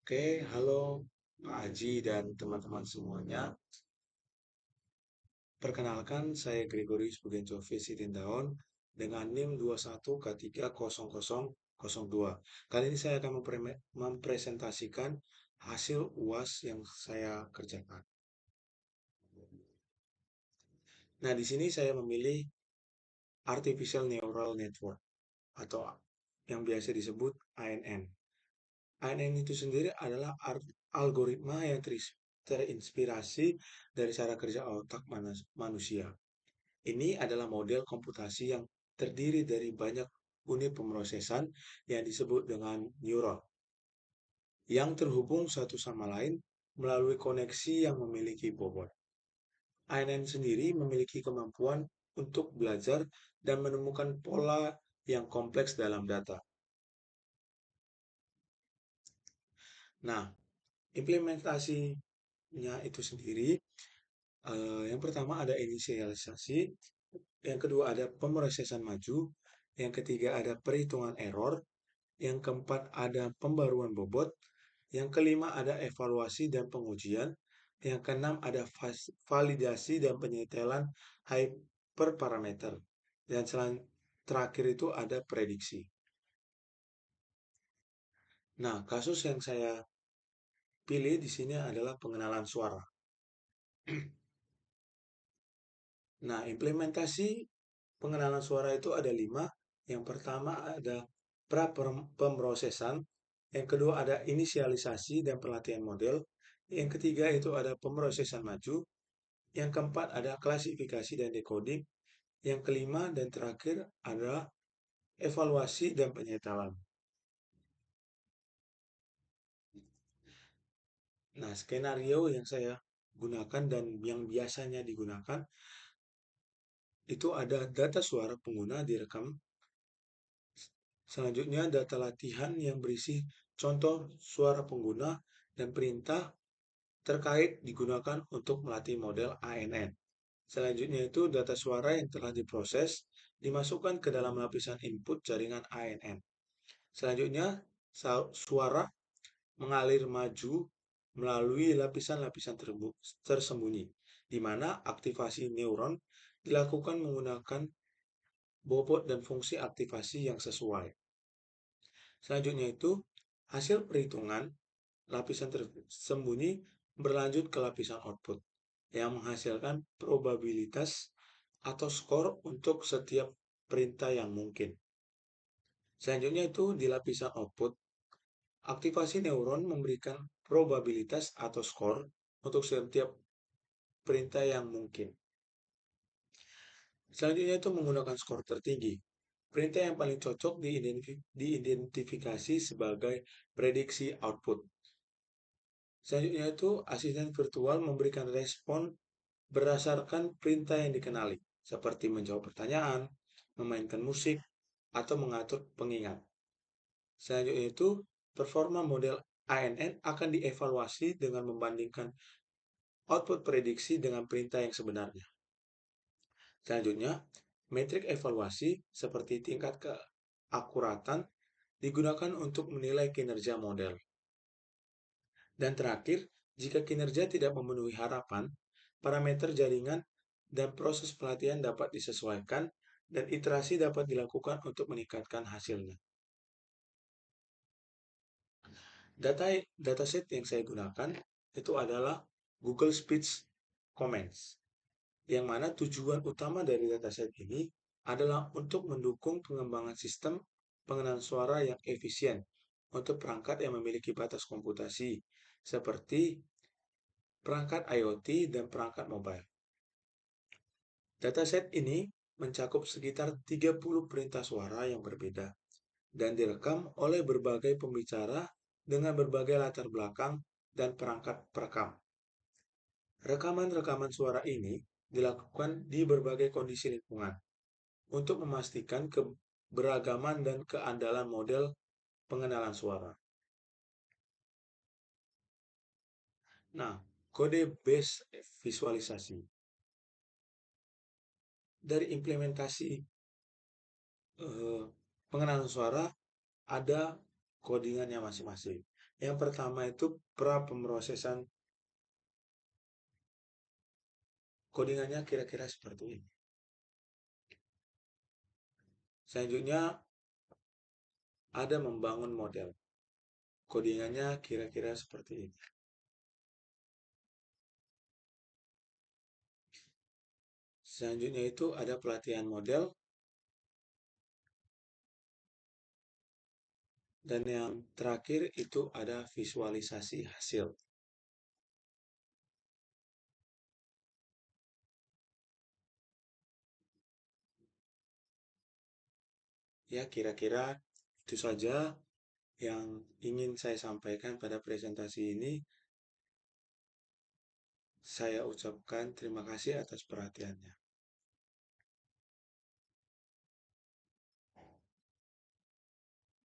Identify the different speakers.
Speaker 1: Oke, halo Pak Haji dan teman-teman semuanya. Perkenalkan, saya Gregorius Bugencovi Sitindaon dengan NIM 21K30002. Kali ini saya akan mempresentasikan hasil UAS yang saya kerjakan. Nah, di sini saya memilih Artificial Neural Network atau yang biasa disebut ANN. ANN itu sendiri adalah algoritma yang terinspirasi dari cara kerja otak manusia. Ini adalah model komputasi yang terdiri dari banyak unit pemrosesan yang disebut dengan neuron, yang terhubung satu sama lain melalui koneksi yang memiliki bobot. ANN sendiri memiliki kemampuan untuk belajar dan menemukan pola yang kompleks dalam data. Nah, implementasinya itu sendiri, yang pertama ada inisialisasi, yang kedua ada pemrosesan maju, yang ketiga ada perhitungan error, yang keempat ada pembaruan bobot, yang kelima ada evaluasi dan pengujian, yang keenam ada validasi dan penyetelan hyperparameter, dan terakhir itu ada prediksi. Nah, kasus yang saya pilih di sini adalah pengenalan suara. Nah, implementasi pengenalan suara itu ada 5. Yang pertama ada pemrosesan, yang kedua ada inisialisasi dan pelatihan model, yang ketiga itu ada pemrosesan maju, yang keempat ada klasifikasi dan decoding, yang kelima dan terakhir adalah evaluasi dan penyetelan. Nah, skenario yang saya gunakan dan yang biasanya digunakan itu ada data suara pengguna direkam. Selanjutnya, data latihan yang berisi contoh suara pengguna dan perintah terkait digunakan untuk melatih model ANN. Selanjutnya itu data suara yang telah diproses dimasukkan ke dalam lapisan input jaringan ANN. Selanjutnya, suara mengalir maju melalui lapisan-lapisan tersembunyi, di mana aktivasi neuron dilakukan menggunakan bobot dan fungsi aktivasi yang sesuai. Selanjutnya itu, hasil perhitungan lapisan tersembunyi berlanjut ke lapisan output yang menghasilkan probabilitas atau skor untuk setiap perintah yang mungkin. Selanjutnya itu di lapisan output, aktivasi neuron memberikan probabilitas atau skor untuk setiap perintah yang mungkin. Selanjutnya itu menggunakan skor tertinggi. Perintah yang paling cocok diidentifikasi sebagai prediksi output. Selanjutnya itu asisten virtual memberikan respon berdasarkan perintah yang dikenali, seperti menjawab pertanyaan, memainkan musik, atau mengatur pengingat. Selanjutnya itu, performa model ANN akan dievaluasi dengan membandingkan output prediksi dengan perintah yang sebenarnya. Selanjutnya, metrik evaluasi seperti tingkat keakuratan digunakan untuk menilai kinerja model. Dan terakhir, jika kinerja tidak memenuhi harapan, parameter jaringan dan proses pelatihan dapat disesuaikan dan iterasi dapat dilakukan untuk meningkatkan hasilnya. Dataset yang saya gunakan itu adalah Google Speech Comments, yang mana tujuan utama dari dataset ini adalah untuk mendukung pengembangan sistem pengenalan suara yang efisien untuk perangkat yang memiliki batas komputasi, seperti perangkat IoT dan perangkat mobile. Dataset ini mencakup sekitar 30 perintah suara yang berbeda dan direkam oleh berbagai pembicara dengan berbagai latar belakang dan perangkat perekam. Rekaman-rekaman suara ini dilakukan di berbagai kondisi lingkungan untuk memastikan keberagaman dan keandalan model pengenalan suara. Nah, kode base visualisasi. Dari implementasi pengenalan suara ada codingannya masing-masing. Yang pertama itu pra pemrosesan codingannya kira-kira seperti ini. Selanjutnya ada membangun model. Codingannya kira-kira seperti ini. Selanjutnya itu ada pelatihan model. Dan yang terakhir itu ada visualisasi hasil. Ya, kira-kira itu saja yang ingin saya sampaikan pada presentasi ini. Saya ucapkan terima kasih atas perhatiannya.